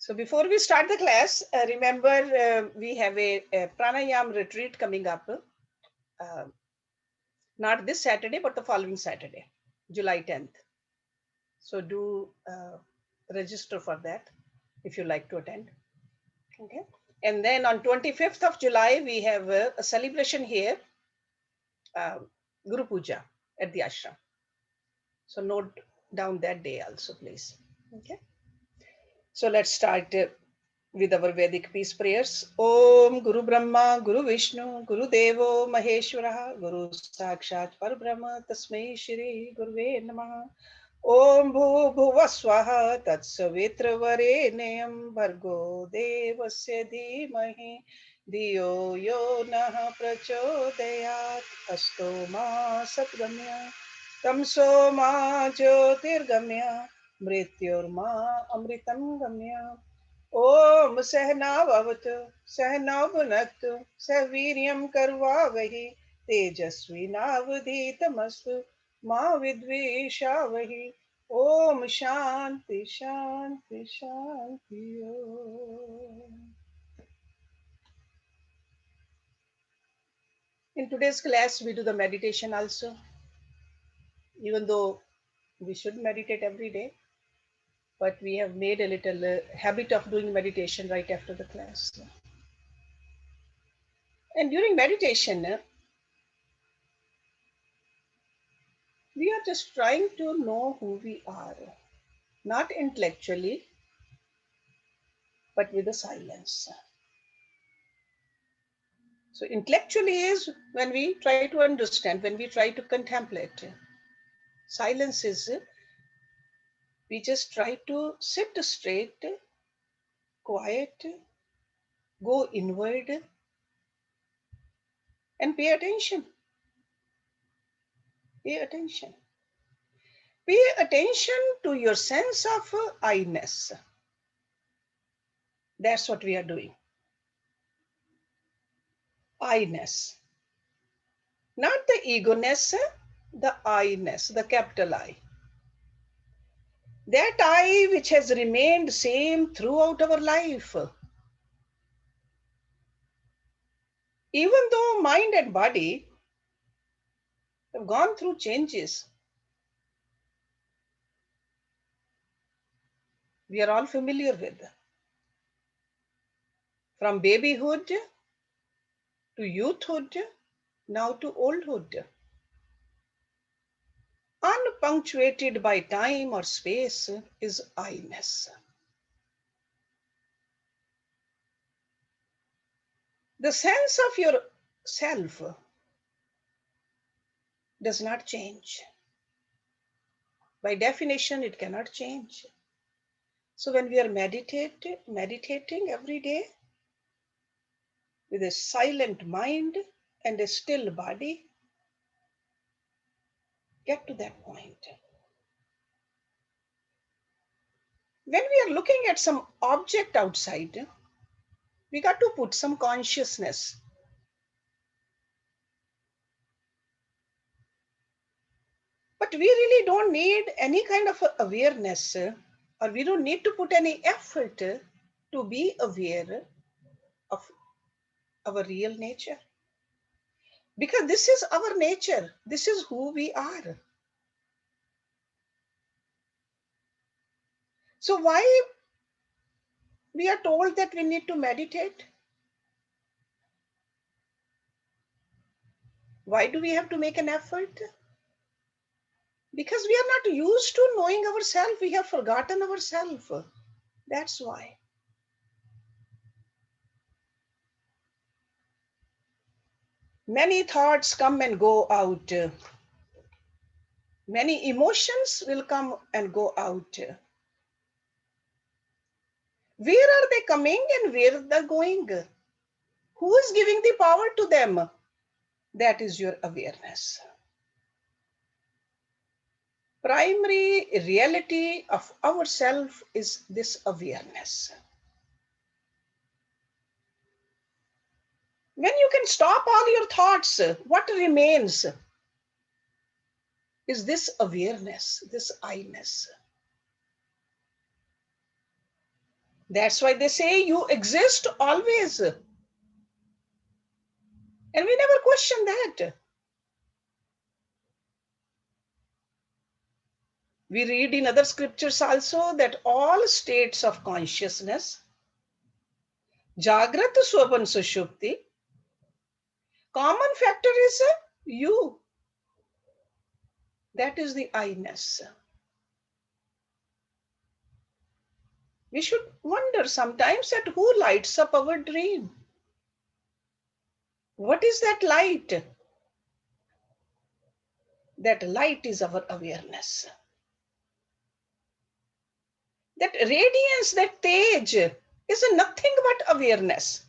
So before we start the class, remember we have a pranayam retreat coming up. Uh, Not this Saturday, but the following Saturday, July 10th. So do register for that if you like to attend. Okay. And then on 25th of July, we have a celebration here, uh, Guru Puja at the ashram. So note down that day also, please. Okay. So let's start with our Vedic peace prayers. Om Guru Brahma, Guru Vishnu, Guru Devo Maheshwara, Guru Sakshat Parabrahma, Tasmai Shri Guruve Namaha. Om Bhu Bhuva Swaha Tatsavitra Varenyam Bhargo Devasya Dhimahi Diyo Yo Naha Prachodayat Asto Ma Satgamya Tamso Ma Jyotirgamya Mrityorma Amritam Gamya Om Sahnavavatu Sahnavunaktu Saviryam Karvavahi Tejasvi Navadhitamastu Ma Vidvishavahi Om Shanti Shanti Shanti Om. In today's class, we do the meditation also, even though we should meditate every day, but we have made a little habit of doing meditation right after the class. And during meditation, we are just trying to know who we are, not intellectually, but with the silence. So intellectually is when we try to understand, when we try to contemplate. Silence is we just try to sit straight, quiet, go inward, and pay attention. Pay attention. Pay attention to your sense of I-ness. That's what we are doing. I-ness. Not the ego-ness, the I-ness, the capital I. That I which has remained same throughout our life. Even though mind and body have gone through changes, we are all familiar with. From babyhood to youthhood, now to oldhood. Unpunctuated by time or space is I-ness. The sense of your self does not change. By definition, it cannot change. So when we are meditating every day with a silent mind and a still body, get to that point. When we are looking at some object outside, we got to put some consciousness. But we really don't need any kind of awareness, or we don't need to put any effort to be aware of our real nature. Because this is our nature. This is who we are. So why we are told that we need to meditate? Why do we have to make an effort? Because we are not used to knowing ourselves. We have forgotten ourselves. That's why. Many thoughts come and go out. Many emotions will come and go out. Where are they coming and where are they going? Who is giving the power to them? That is your awareness. Primary reality of ourself is this awareness. When you can stop all your thoughts, what remains is this awareness, this I-ness. That's why they say you exist always. And we never question that. We read in other scriptures also that all states of consciousness, Jagrata, Swapan, Sushupti, common factor is you. That is the I-ness. We should wonder sometimes at who lights up our dream. What is that light? That light is our awareness. That radiance, that tej is nothing but awareness.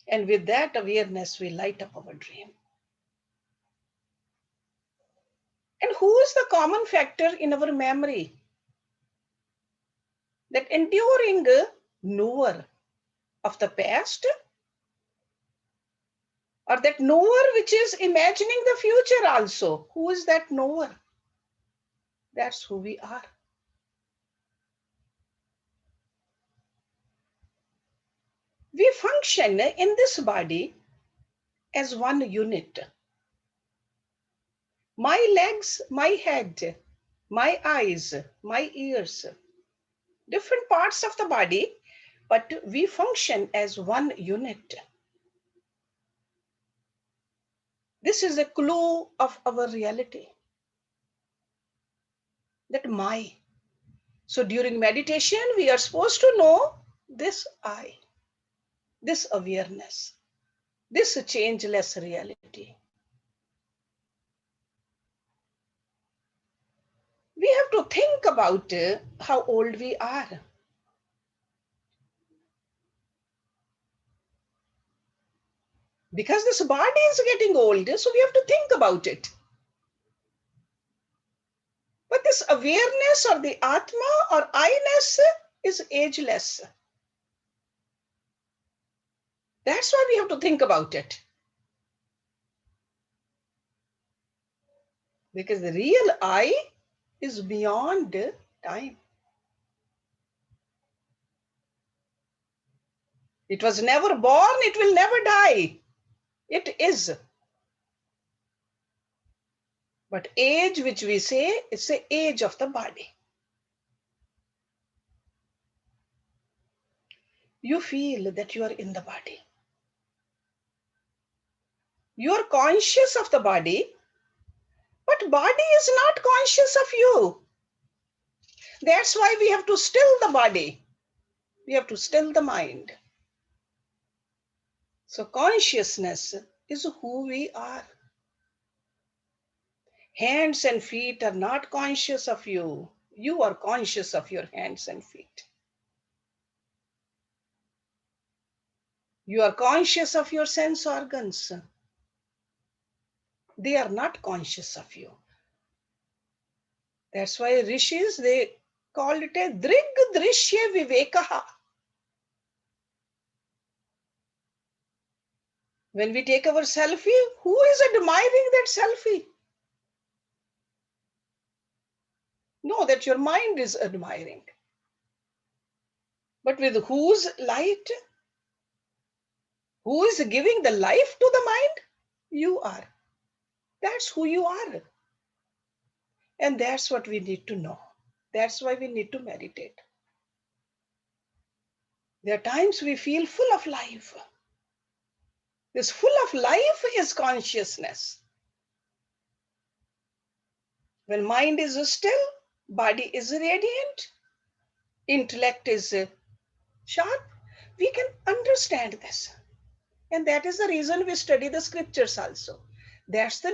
And with that awareness, we light up our dream. And who is the common factor in our memory? That enduring knower of the past, or that knower which is imagining the future also. Who is that knower? That's who we are. We function in this body as one unit. My legs, my head, my eyes, my ears, different parts of the body, but we function as one unit. This is a clue of our reality. That my. So during meditation, we are supposed to know this I, this awareness, this changeless reality. We have to think about how old we are. Because this body is getting old, so we have to think about it. But this awareness or the Atma or I-ness is ageless. That's why we have to think about it. Because the real I is beyond time. It was never born, it will never die. It is. But age, which we say, is the age of the body. You feel that you are in the body. You are conscious of the body, but body is not conscious of you. That's why we have to still the body. We have to still the mind. So consciousness is who we are. Hands and feet are not conscious of you. You are conscious of your hands and feet. You are conscious of your sense organs. They are not conscious of you. That's why rishis, they called it a drig drishya vivekaha. When we take our selfie, who is admiring that selfie? No, that your mind is admiring. But with whose light? Who is giving the life to the mind? You are. That's who you are. And that's what we need to know. That's why we need to meditate. There are times we feel full of life. This full of life is consciousness. When mind is still, body is radiant, intellect is sharp, we can understand this. And that is the reason we study the scriptures also. That's the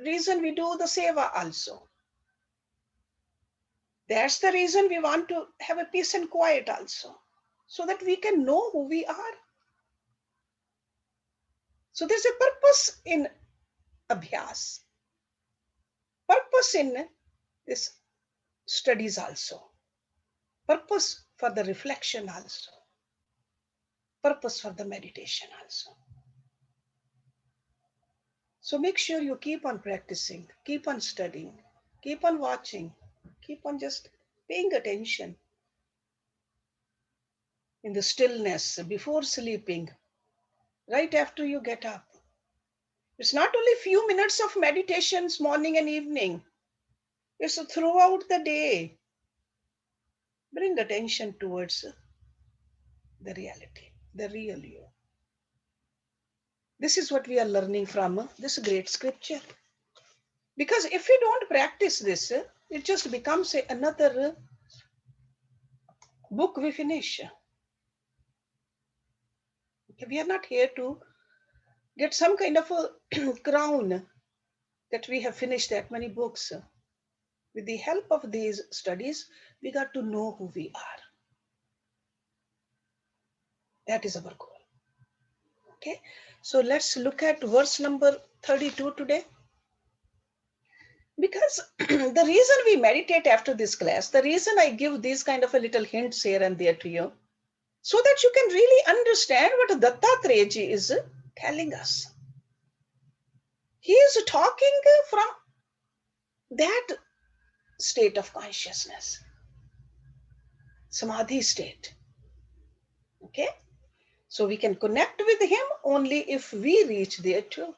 reason we do the seva also. That's the reason we want to have a peace and quiet also, so that we can know who we are. So there's a purpose in abhyas, purpose in this studies also, purpose for the reflection also, purpose for the meditation also. So make sure you keep on practicing, keep on studying, keep on watching, keep on just paying attention. in the stillness, before sleeping, right after you get up. It's not only few minutes of meditations morning and evening. It's throughout the day. Bring attention towards the reality, the real you. This is what we are learning from this great scripture. Because if we don't practice this, it just becomes another book we finish. We are not here to get some kind of a crown that we have finished that many books. With the help of these studies, we got to know who we are. That is our goal. Okay, so let's look at verse number 32 today. Because the reason we meditate after this class, the reason I give these kind of a little hints here and there to you, so that you can really understand what Dattatreya is telling us. He is talking from that state of consciousness, samadhi state. Okay, so we can connect with him only if we reach there too.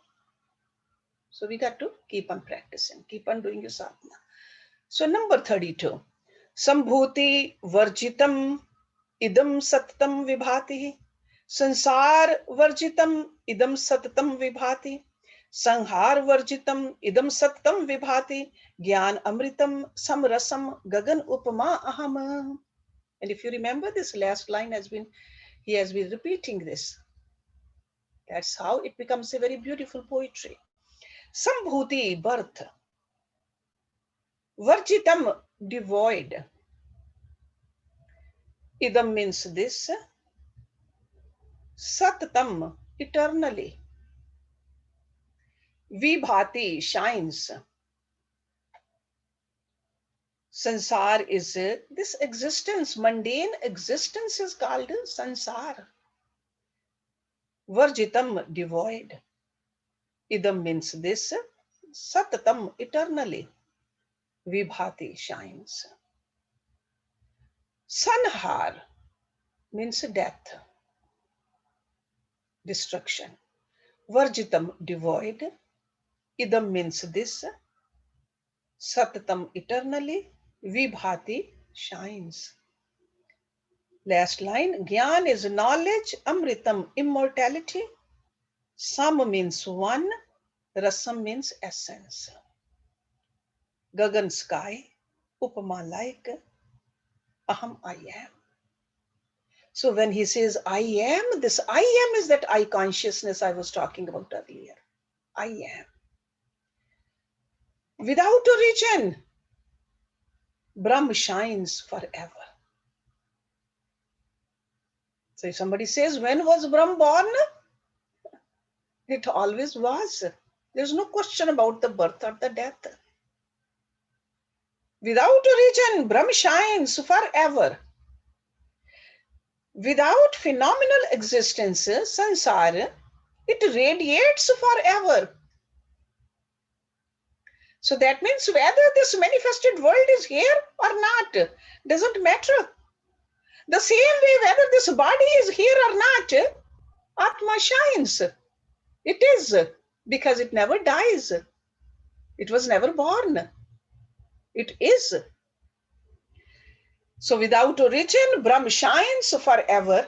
So we got to keep on practicing, keep on doing your sadhana. So number 32, Sambhuti Varjitam idam sattam vibhati. Sansar Varjitam idam sattam vibhati. Sanghar Varjitam idam sattam vibhati. Gyan Amritam Samrasam Gagan Upama Aham. And if you remember, this last line he has been repeating this. That's how it becomes a very beautiful poetry. Sambhuti, birth. Varjitam, devoid. Idam means this. Sattam, eternally. Vibhati, shines. Sansar is this existence, mundane existence is called sansar. Varjitam, devoid. Idam means this. Sattam, eternally. Vibhati, shines. Sanhar means death, destruction. Varjitam, devoid. Idam means this. Satatam, eternally. Vibhati, shines. Last line. Gyan is knowledge. Amritam, immortality. Sam means one. Rasam means essence. Gagan, sky. Upama, like. Aham, I am. So when he says I am, this I am is that I consciousness I was talking about earlier. I am. Without origin, Brahm shines forever. So if somebody says, when was Brahm born? It always was. There's no question about the birth or the death. Without origin, Brahm shines forever. Without phenomenal existence, sansara, it radiates forever. So that means whether this manifested world is here or not, doesn't matter. The same way, whether this body is here or not, Atma shines. It is, because it never dies. It was never born. It is. So without origin, Brahm shines forever.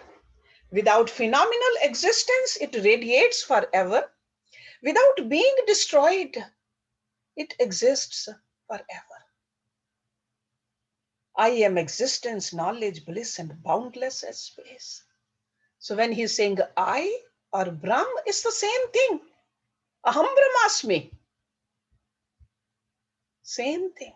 Without phenomenal existence, it radiates forever. Without being destroyed, it exists forever. I am existence, knowledge, bliss, and boundless as space. So when he's saying I or Brahm, it's the same thing. Aham Brahmasmi. Same thing.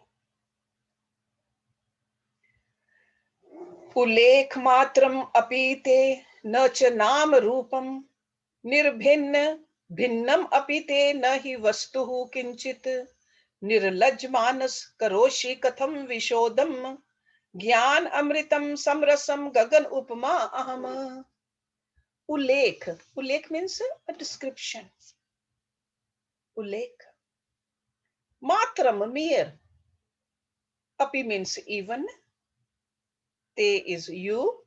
Ulekh matram apite nacha naam rupam nirbhinna bhinnam apite nahi vastuhu kinchit nirlaj manas karoshi katham vishodam gyan amritam samrasam gagan upama aham. Ulekh. Ulekh means a description. Ulekh. Matram, mere. Api means even. Te is you.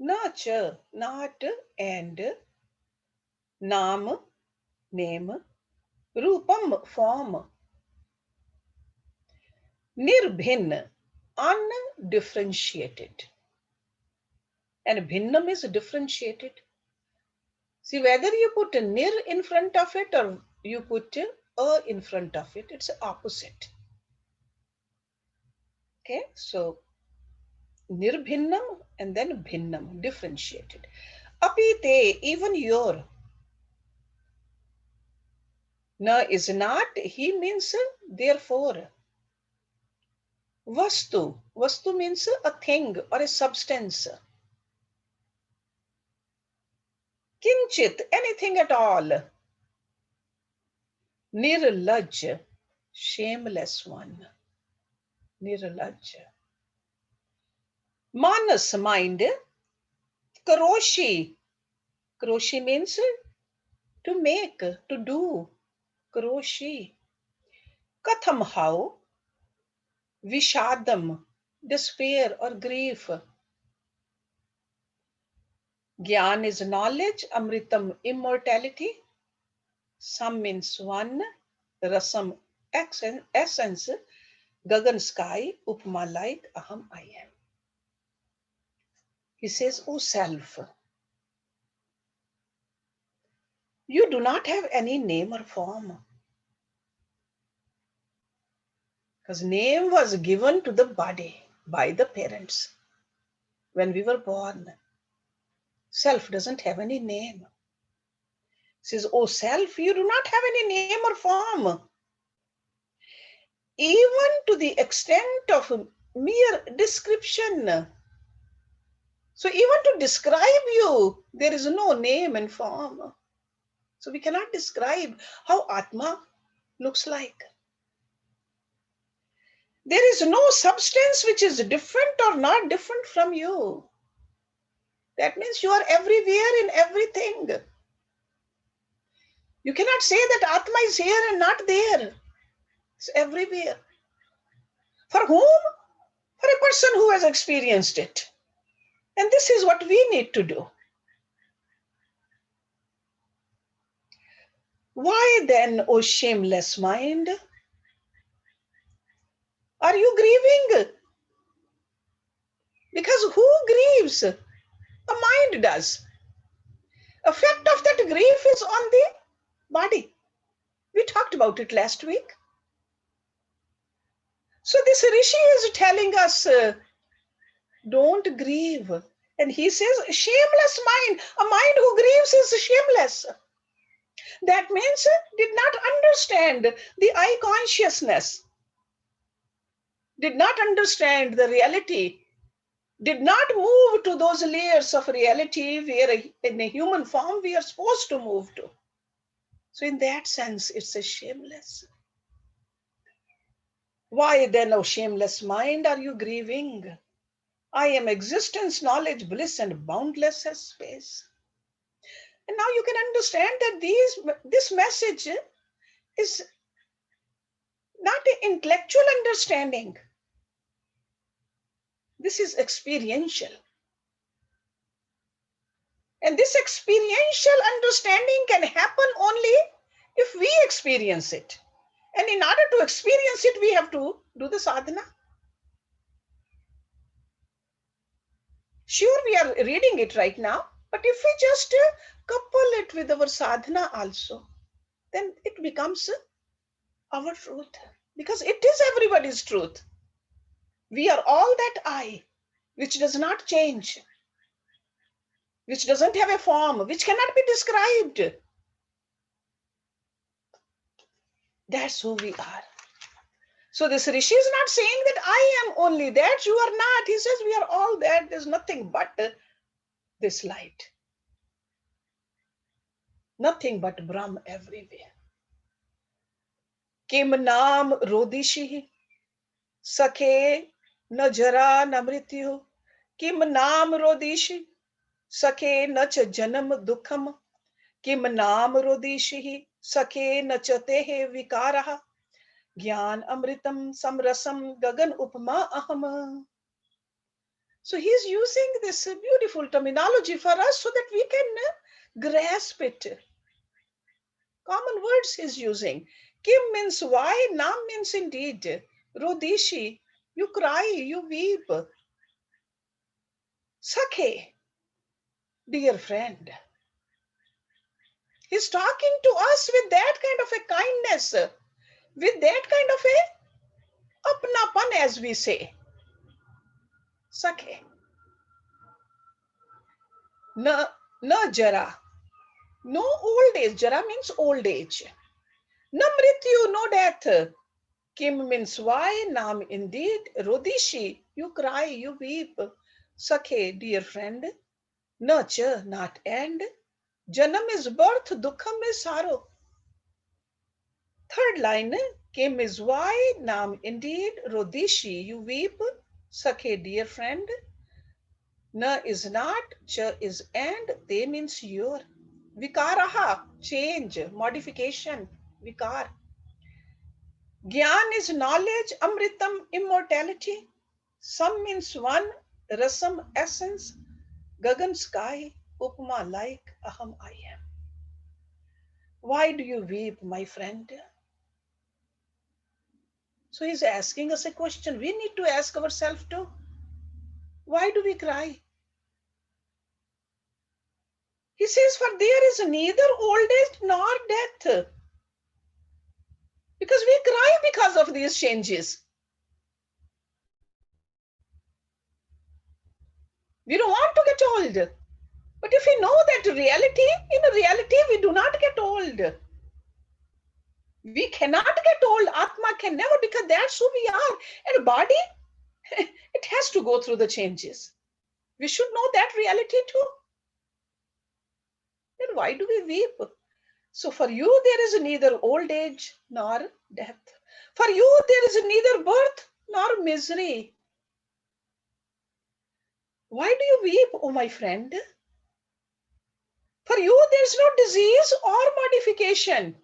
Na cha, not, and, naam, name, rupam, form, nirbhin, undifferentiated. And bhinnam is differentiated. See, whether you put a nir in front of it or you put a in front of it, it's opposite. Okay, so nirbhinnam and then bhinnam, differentiated. Apite, even your. Na is not, he means therefore. Vastu, vastu means a thing or a substance. Kinchit, anything at all. Nirlaj, shameless one. Nirlaj. Manas, mind. Karoshi. Karoshi means to make, to do. Karoshi. Katham, how. Vishadam, despair or grief. Gyan is knowledge. Amritam, immortality. Sam means one. Rasam, essence. Gagan, sky. Upma, light. Aham, I am. He says, O self, you do not have any name or form. Because name was given to the body by the parents when we were born. Self doesn't have any name. Says, oh self, you do not have any name or form. Even to the extent of mere description. So even to describe you, there is no name and form. So we cannot describe how Atma looks like. There is no substance which is different or not different from you. That means you are everywhere in everything. You cannot say that Atma is here and not there. It's everywhere. For whom? For a person who has experienced it. And this is what we need to do. Why then, O shameless mind, are you grieving? Because who grieves? A mind does. Effect of that grief is on the body. We talked about it last week. So this Rishi is telling us, don't grieve. And he says, shameless mind. A mind who grieves is shameless. That means did not understand the I consciousness, did not understand the reality, did not move to those layers of reality where in a human form we are supposed to move to. So in that sense, it's a shameless. Why then, O shameless mind, are you grieving? I am existence, knowledge, bliss, and boundless as space. And now you can understand that this message is not an intellectual understanding. This is experiential. And this experiential understanding can happen only if we experience it. And in order to experience it, we have to do the sadhana. Sure, we are reading it right now, but if we just couple it with our sadhana also, then it becomes our truth. Because it is everybody's truth. We are all that I, which does not change, which doesn't have a form, which cannot be described. That's who we are. So this Rishi is not saying that I am only that, you are not. He says we are all that. There's nothing but this light. Nothing but Brahm everywhere. Kim naam rodishihi, sakhe na jara na mrityu. Kim naam rodishi, sakhe na cha janam dukham. Kim naam rodishihi, sakhe na cha tehe vikaraha. Gyan amritam samrasam gagan upma aham. So he's using this beautiful terminology for us so that we can grasp it. Common words he's using. Kim means why, Nam means indeed. Rodishi, you cry, you weep. Sakhe, dear friend. He's talking to us with that kind of a kindness, with that kind of a apnapan, as we say. Sakhe. Na, na jara. No old age. Jara means old age. Na mrityu, no death. Kim means why, Nam indeed. Rodishi, you cry, you weep. Sakhe, dear friend. Na cha, not end. Janam is birth, dukham is sorrow. Third line, Kim is why, Nam indeed. Rodishi, you weep. Sakhe, dear friend. Na is not, cha is and, they means your. Vikaraha, change, modification, vikar. Gyan is knowledge, amritam, immortality. Sam means one, rasam, essence, gagan, sky, upma, like, aham, I am. Why do you weep, my friend? So he's asking us a question. We need to ask ourselves too. Why do we cry? He says, for there is neither old age nor death. Because we cry because of these changes. We don't want to get old. But if we know that reality, in reality, we do not get old. We cannot get old. Atma can never, because that's who we are. And body, it has to go through the changes. We should know that reality too. Then why do we weep? So for you, there is neither old age nor death. For you, there is neither birth nor misery. Why do you weep, oh my friend? For you, there's no disease or modification.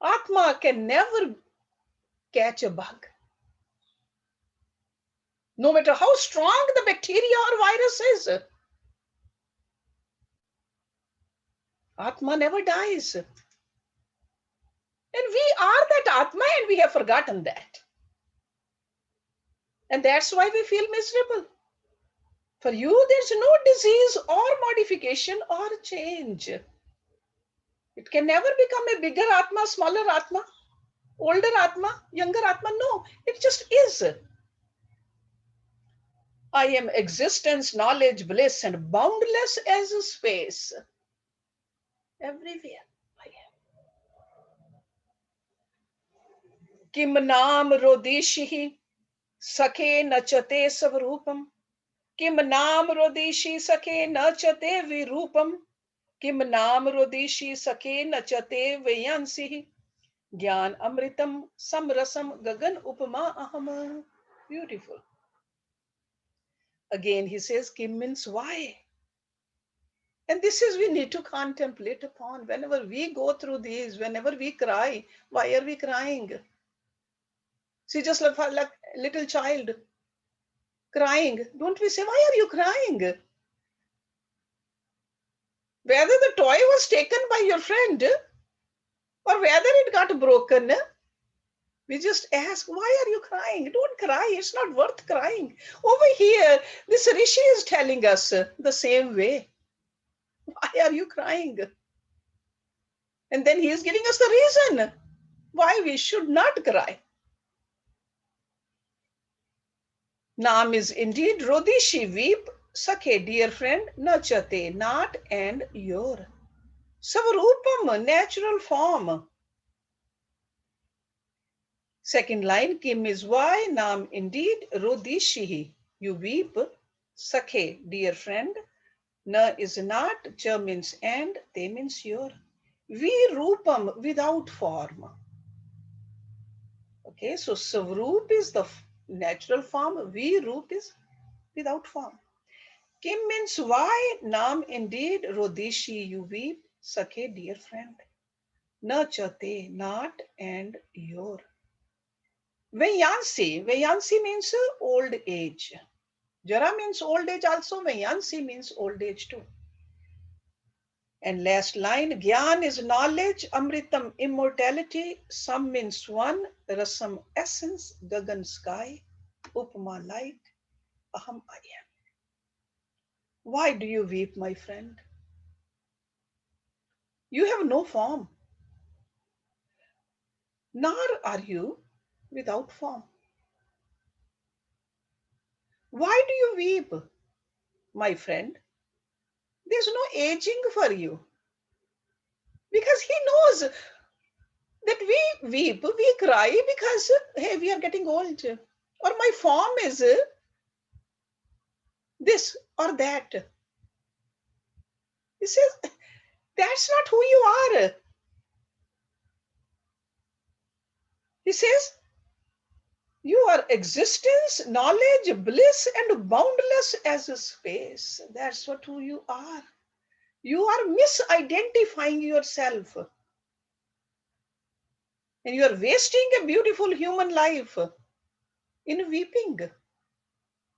Atma can never catch a bug. No matter how strong the bacteria or virus is, Atma never dies. And we are that Atma and we have forgotten that. And that's why we feel miserable. For you, there's no disease or modification or change. It can never become a bigger Atma, smaller Atma, older Atma, younger Atma. No, it just is. I am existence, knowledge, bliss, and boundless as space. Everywhere I am. Kim naam rodishihi sakhe nachate savrupam. Kim naam rodishi sakhe nachate virupam. Kim naam rodishi sakhe nachate vayansihi. Gyan amritam samrasam gagan upama aham. Beautiful. Again, he says, Kim means why? And this is we need to contemplate upon whenever we go through these, whenever we cry. Why are we crying? See, just like a little child crying. Don't we say, why are you crying? Whether the toy was taken by your friend or whether it got broken, we just ask, why are you crying? Don't cry. It's not worth crying. Over here, this Rishi is telling us the same way. Why are you crying? And then he is giving us the reason why we should not cry. Naam is indeed Rodishi, weep, Sakhe, dear friend, Nachate, not and your. Savarupam, natural form. Second line, Kim is why, Naam indeed, Rodishihi, you weep, Sakhe, dear friend, Na is not, Cha means and, Te means your. Vi Rupam, without form. Okay, so Savrup is the natural form, Vi Rup is without form. Kim means why, Naam indeed, Rodishi, you weep, Sakhe, dear friend. Na chate, not and your. Vayansi. Vayansi means old age. Jara means old age also. Vayansi means old age too. And last line, Gyan is knowledge, Amritam immortality, Sam means one, Rasam essence, Gagan sky, Upma light, Aham I am. Why do you weep, my friend? You have no form, nor are you without form. Why do you weep, my friend? There's no aging for you. Because he knows that we weep, we cry because, hey, we are getting old. Or my form is this or that. He says, that's not who you are. He says, you are existence, knowledge, bliss, and boundless as a space. That's what who you are. You are misidentifying yourself. And you are wasting a beautiful human life in weeping.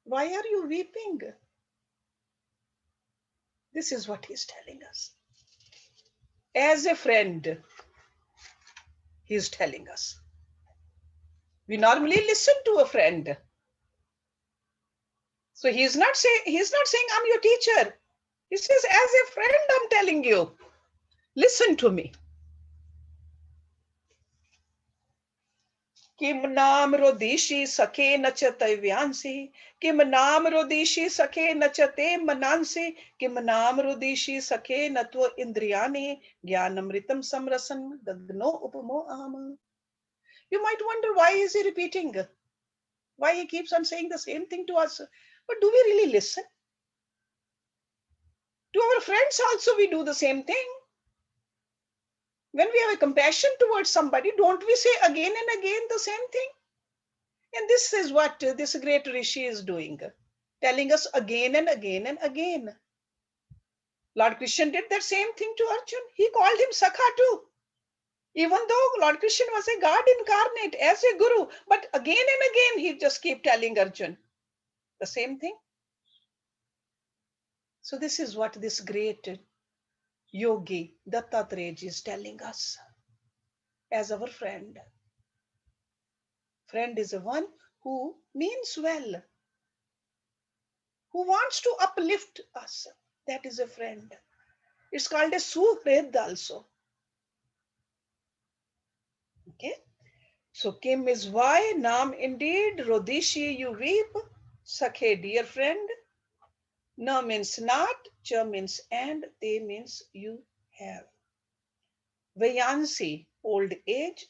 Why are you weeping? This is what he's telling us. As a friend, he's telling us. We normally listen to a friend. So he's not saying I'm your teacher. He says, as a friend, I'm telling you, listen to me. Kim naam rodishi sakhe nachate vyansi, kim naam rodishi sakhe nachate manansi, kim naam rodishi sakhe natva indriyani, jnanamritam samrasan gagno upamo aham. You might wonder, why is he repeating? Why he keeps on saying the same thing to us? But do we really listen? To our friends also we do the same thing. When we have a compassion towards somebody, don't we say again and again the same thing? And this is what this great Rishi is doing, telling us again and again and again. Lord Krishna did that same thing to Arjun. He called him Sakha too. Even though Lord Krishna was a God incarnate as a guru, but again and again he just kept telling Arjun the same thing. So this is what this great yogi Dattatreya is telling us as our friend. Friend is a one who means well, who wants to uplift us. That is a friend. It's called a suhrid also. Okay. So Kim is why, Nam indeed, Rodishi you weep, Sakhe dear friend. Na means not, Cha means and, Te means you have. Vayansi, old age.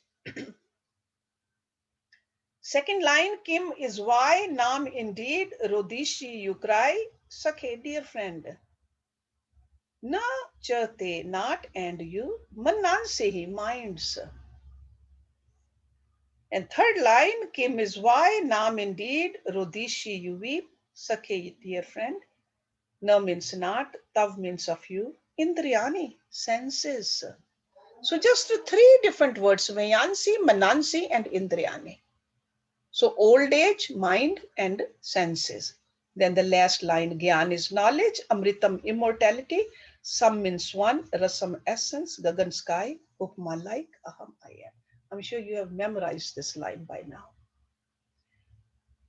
Second line, Kim is why, Nam indeed, Rodishi you cry, Sakhe dear friend. Na cha te not and you, Manansi minds. And third line, Kim is why, Nam indeed, Rodishi you weep, Sakhe dear friend. Na means not, Tav means of you, Indriyani, senses. So just three different words, Vayansi, Manansi, and Indriyani. So old age, mind, and senses. Then the last line, Gyan is knowledge, Amritam immortality, Sam means one, Rasam essence, Gagan sky, Upma like, Aham I am. I'm sure you have memorized this line by now.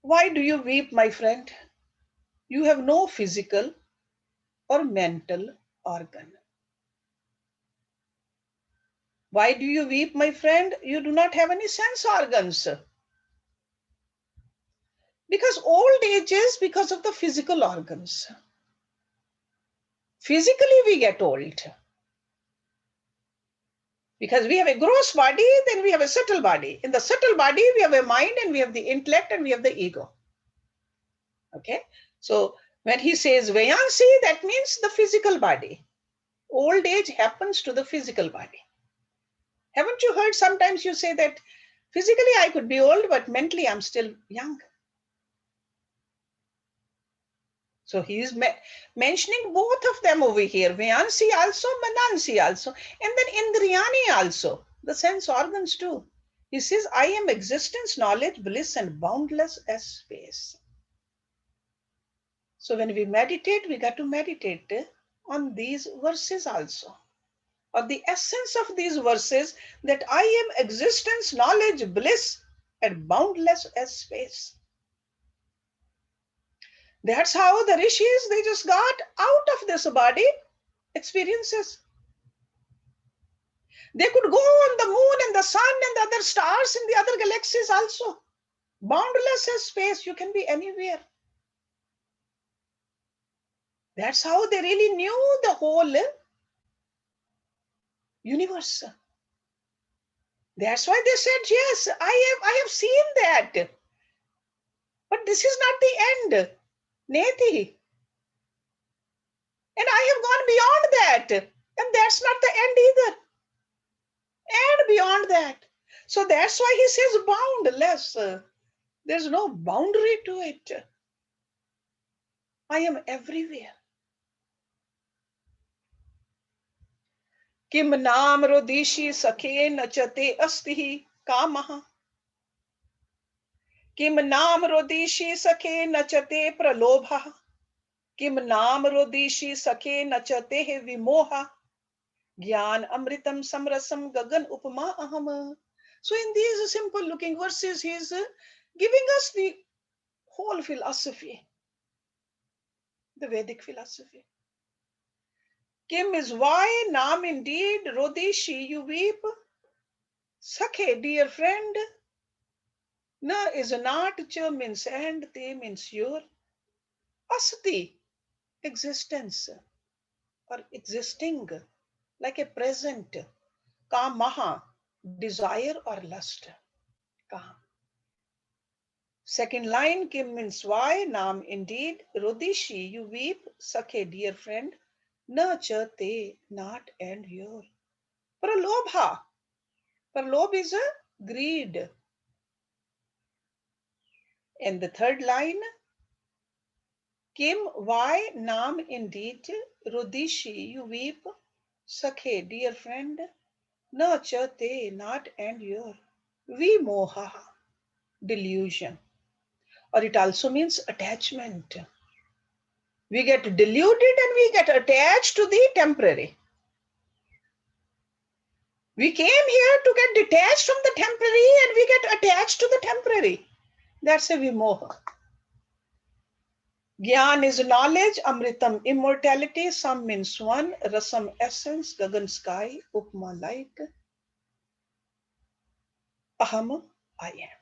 Why do you weep, my friend? You have no physical or mental organ. Why do you weep, my friend? You do not have any sense organs. Because old age is because of the physical organs. Physically, we get old. Because we have a gross body, then we have a subtle body. In the subtle body, we have a mind and we have the intellect and we have the ego. Okay? So when he says Vayansi, that means the physical body. Old age happens to the physical body. Haven't you heard sometimes you say that physically I could be old, but mentally I'm still young? So he is mentioning both of them over here, Vayansi also, Manansi also, and then Indriyani also, the sense organs too. He says, I am existence, knowledge, bliss, and boundless as space. So when we meditate, we got to meditate on these verses also, or the essence of these verses, that I am existence, knowledge, bliss, and boundless as space. That's how the rishis, they just got out of this body experiences. They could go on the moon and the sun and the other stars in the other galaxies also. Boundless as space, you can be anywhere. That's how they really knew the whole universe. That's why they said, yes, I have seen that. But this is not the end. Neti. And I have gone beyond that. And that's not the end either. And beyond that. So that's why he says boundless. There's no boundary to it. I am everywhere. Kim naam rodishi sakhe nachate asti kamaha. Kim naam rodishi sakhe nachate pralobha. Kim naam rodishi sakhe nachate vimoha. Gyan amritam samrasam gagan upama aham. So in these simple looking verses, he is giving us the whole philosophy, the Vedic philosophy. Kim is why, naam indeed, rodishi, you weep. Sakhe, dear friend. Na is not, cha means and, te means your. Asti, existence or existing, like a present. Kamaha, desire or lust. Kaha. Second line, Kim means why, Naam indeed, Rodishi, you weep, Sakhe, dear friend, Na cha te, not and your. Pralobha, Pralob is a greed. And the third line, Kim, why, Naam indeed, Rodishi, you weep, Sakhe, dear friend, Na cha te, not and your. Vimoha, delusion. Or it also means attachment. We get deluded and we get attached to the temporary. We came here to get detached from the temporary and we get attached to the temporary. That's a vimoha. Gyan is knowledge, amritam immortality, sam means one, rasam essence, gagan sky, upma light, aham I am.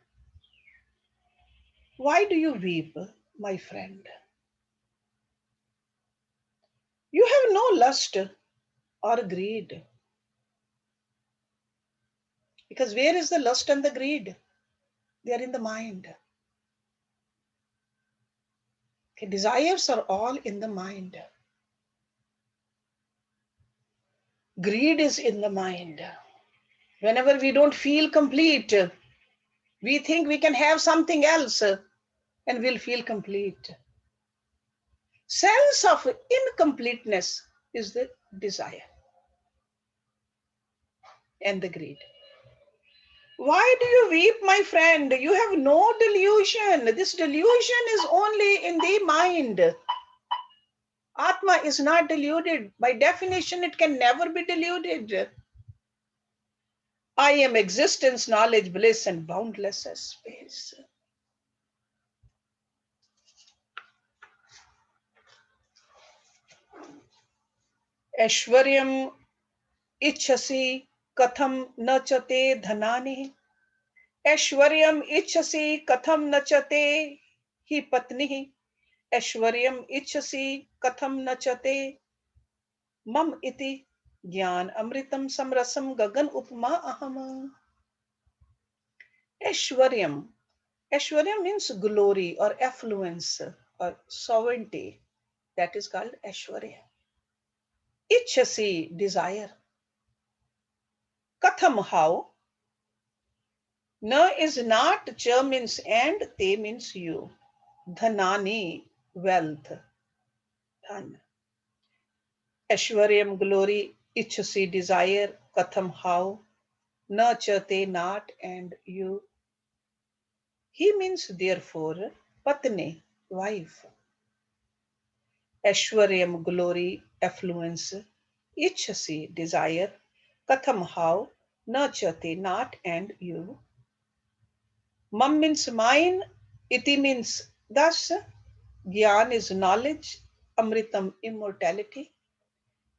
Why do you weep, my friend? You have no lust or greed. Because where is the lust and the greed? They are in the mind. Okay, desires are all in the mind. Greed is in the mind. Whenever we don't feel complete, we think we can have something else and we'll feel complete. Sense of incompleteness is the desire and the greed. Why do you weep, my friend? You have no delusion. This delusion is only in the mind. Atma is not deluded. By definition, it can never be deluded. I am existence, knowledge, bliss, and boundless as space. Aishwaryam ichhasi katham nachate dhanani. Aishwaryam ichhasi katham nachate hi patni. Aishwaryam ichhasi katham nachate mam iti gyan amritam samrasam gagan upma aham. Aishwaryam. Aishwaryam means glory or affluence or sovereignty. That is called Aishwarya. Ichhasi, desire. Katham, how. Na is not, cha means and, te means you. Dhanani, wealth. Dhan. Aishwaryam, glory. Ichhasi, desire. Katham, how. nurture te not and you. He means therefore, patne, wife. Aishwaryam, glory, affluence. Ichhasi, desire. Katham, how. Nurture te not and you. Mam means mine. Iti means thus. Gyan is knowledge. Amritam, immortality.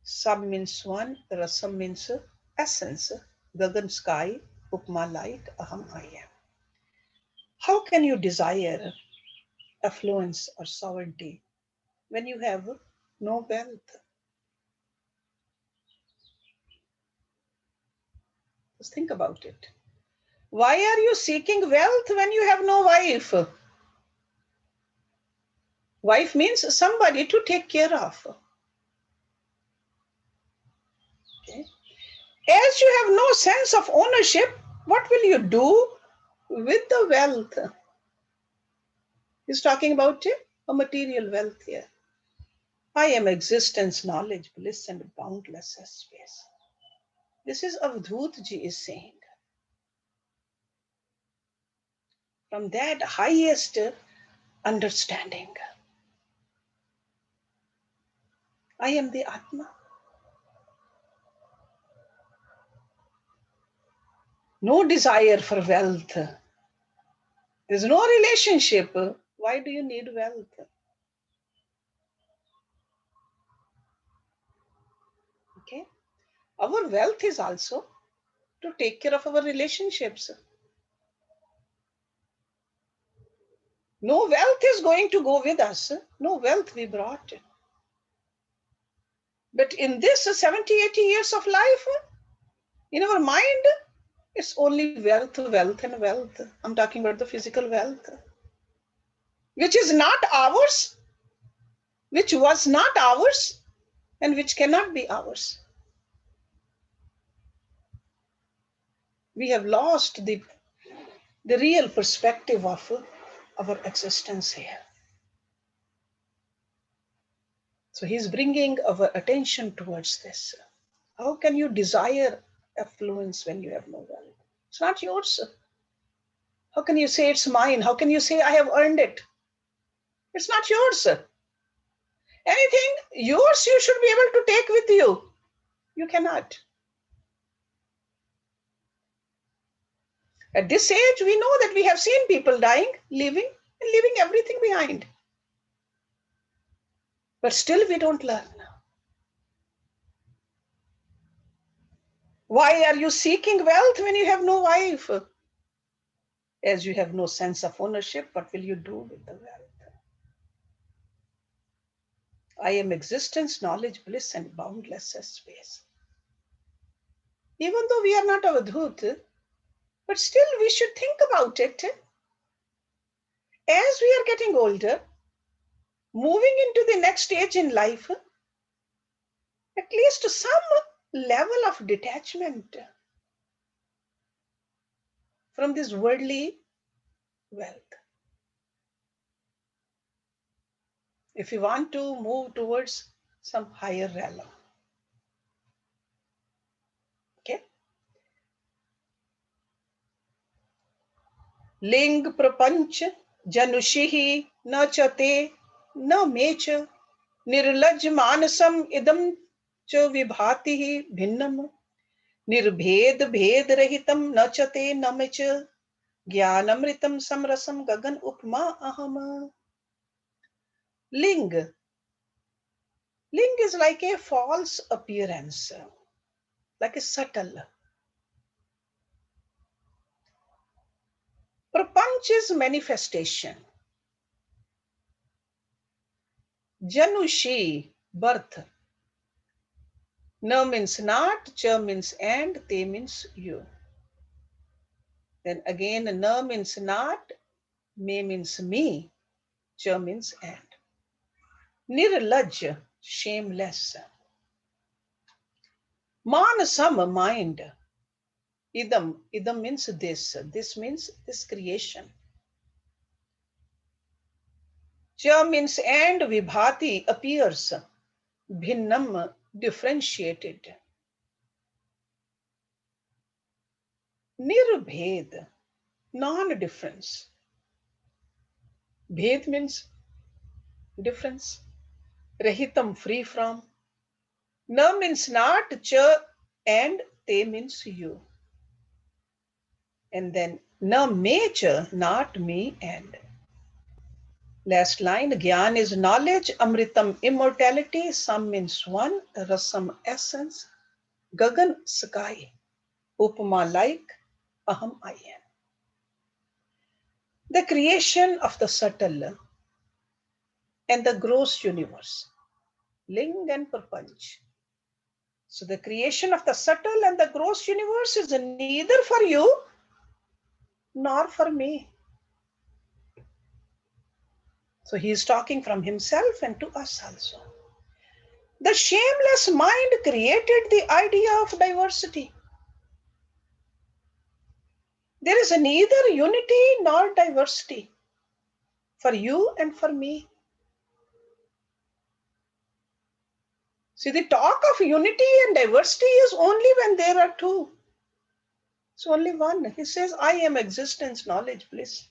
Sab means one. Rasam means essence. Gagan, sky. Upma, light. Aham, I am. How can you desire affluence or sovereignty when you have no wealth? Just think about it. Why are you seeking wealth when you have no wife? Wife means somebody to take care of. Okay? As you have no sense of ownership, what will you do with the wealth? He's talking about a material wealth here. I am existence, knowledge, bliss, and boundless space. This is Avadhuta ji is saying. From that highest understanding, I am the Atma. No desire for wealth. There's no relationship. Why do you need wealth? Okay. Our wealth is also to take care of our relationships. No wealth is going to go with us. No wealth we brought. But in this 70, 80 years of life, in our mind, it's only wealth, wealth, and wealth. I'm talking about the physical wealth, which is not ours, which was not ours, and which cannot be ours. We have lost the real perspective of our existence here. So he's bringing our attention towards this. How can you desire affluence when you have no wealth? It's not yours. How can you say it's mine? How can you say I have earned it? It's not yours. Anything yours you should be able to take with you. You cannot. At this age, we know that we have seen people dying, living, and leaving everything behind. But still we don't learn. Why are you seeking wealth when you have no wife? As you have no sense of ownership, what will you do with the wealth? I am existence, knowledge, bliss, and boundless space. Even though we are not Avadhut, but still we should think about it. As we are getting older, moving into the next stage in life, at least some level of detachment from this worldly wealth. If you want to move towards some higher realm. Okay? Ling prapanch janushihi na chate na mech nirlaj manasam idam cha vibhati bhinnam nirbhed bhed rahitam na chate na mech jnanamritam samrasam gagan upma aham. Ling. Ling is like a false appearance, like a subtle. Prapanch is manifestation. Janushi, birth. Na means not, cha means and, te means you. Then again, na means not, me means me, cha means and. Nirlaj, shameless. Manasam, mind. Idam means this. This means this creation. Cha means and, vibhati appears. Bhinnam, differentiated. Nirbhed, non-difference. Bhed means difference. Rahitam, free from. Na means not, cha and te means you. And then na me cha, not me and. Last line, Gyan is knowledge, Amritam immortality, Sam means one, Rasam essence, Gagan sky, Upama like, Aham I am. The creation of the subtle and the gross universe, Ling and Prapanch. So the creation of the subtle and the gross universe is neither for you nor for me. So he is talking from himself and to us also. The shameless mind created the idea of diversity. There is neither unity nor diversity for you and for me. See, the talk of unity and diversity is only when there are two. It's only one. He says, I am existence, knowledge, bliss,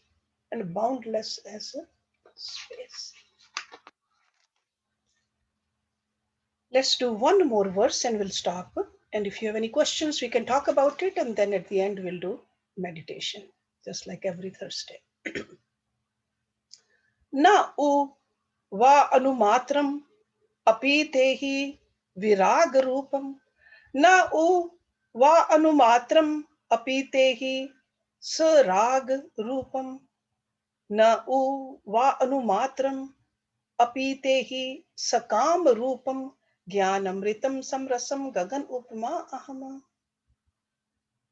and boundless as a space. Let's do one more verse and we'll stop. And if you have any questions, we can talk about it. And then at the end, we'll do meditation, just like every Thursday. Na u va anumatram api tehi virag rupam. Na u va anumatram api tehi sarag rupam. Na u va anumatram api tehi sakam rupam. Jnanamritam samrasam gagan upama ahama.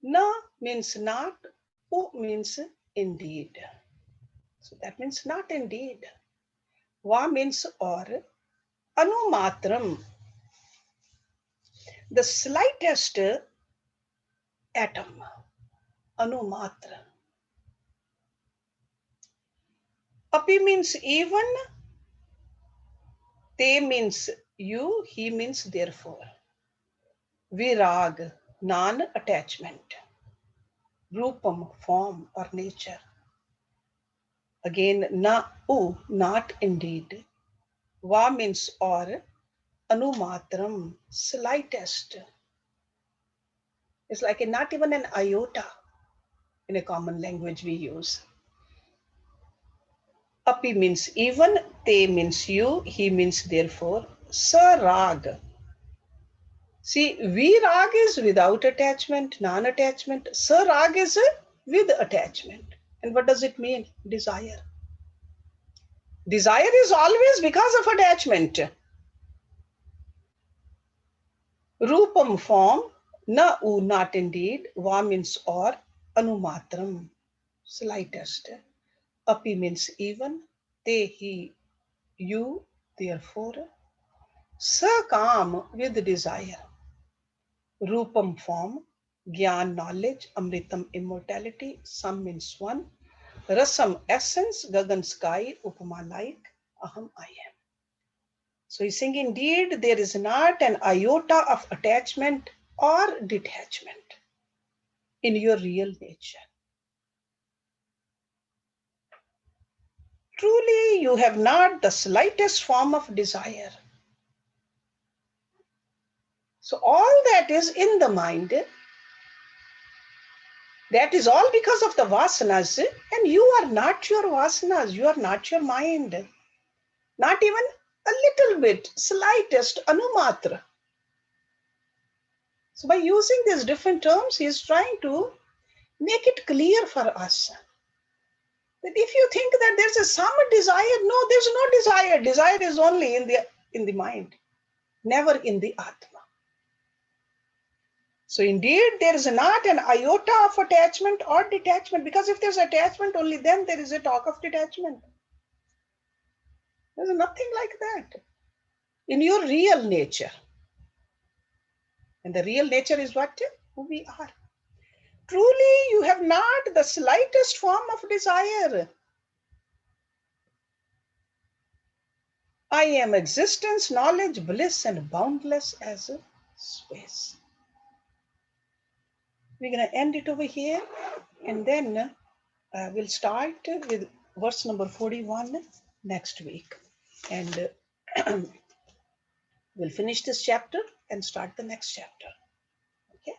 Na means not, u means indeed. So that means not indeed. Va means or. Anumatram, the slightest atom. Anumatra. Api means even, te means you, he means therefore. Virag, non-attachment. Rupam, form or nature. Again, na u, not indeed. Va means or. Anumatram, slightest. It's like not even an iota in a common language we use. Api means even, te means you, he means therefore. Sarag. See, virag is without attachment, non-attachment. Sarag is with attachment. And what does it mean? Desire. Desire is always because of attachment. Rupam, form. Na u, not indeed. Va means or. Anumatram, slightest. Api means even. Te, he, you, therefore. Sakam, with desire. Rupam, form. Gyan, knowledge. Amritam, immortality. Sam means one. Rasam, essence. Gagan, sky. Upama, like. Aham, I am. So he's saying, indeed, there is not an iota of attachment or detachment in your real nature. Truly, you have not the slightest form of desire. So all that is in the mind, that is all because of the vasanas, and you are not your vasanas, you are not your mind. Not even a little bit, slightest, anumatra. So by using these different terms, he is trying to make it clear for us that if you think that there's some desire, no, there's no desire. Desire is only in the mind, never in the Atma. So indeed, there is not an iota of attachment or detachment, because if there's attachment, only then there is a talk of detachment. There's nothing like that in your real nature. And the real nature is what? Who we are. Truly, you have not the slightest form of desire. I am existence, knowledge, bliss, and boundless as a space. We're going to end it over here, and then we'll start with verse number 41 next week. And we'll finish this chapter and start the next chapter. Okay.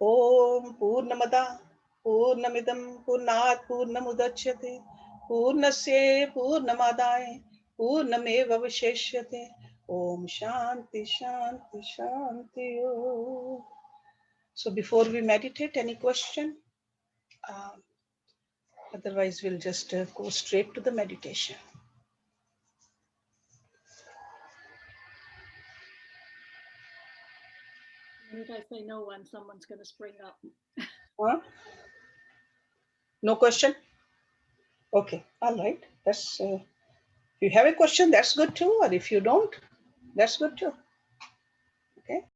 Om Purnamada Purnamidam Purnat Purnamudachyate Purnasya Purnamadaya Purnameva Visheshyate. Om Shanti Shanti Shanti Om. So before we meditate, any question? Otherwise, we'll just go straight to the meditation. If I say no one, someone's going to spring up. Huh? No question? Okay, all right. That's if you have a question, that's good too. Or if you don't, that's good too. Okay.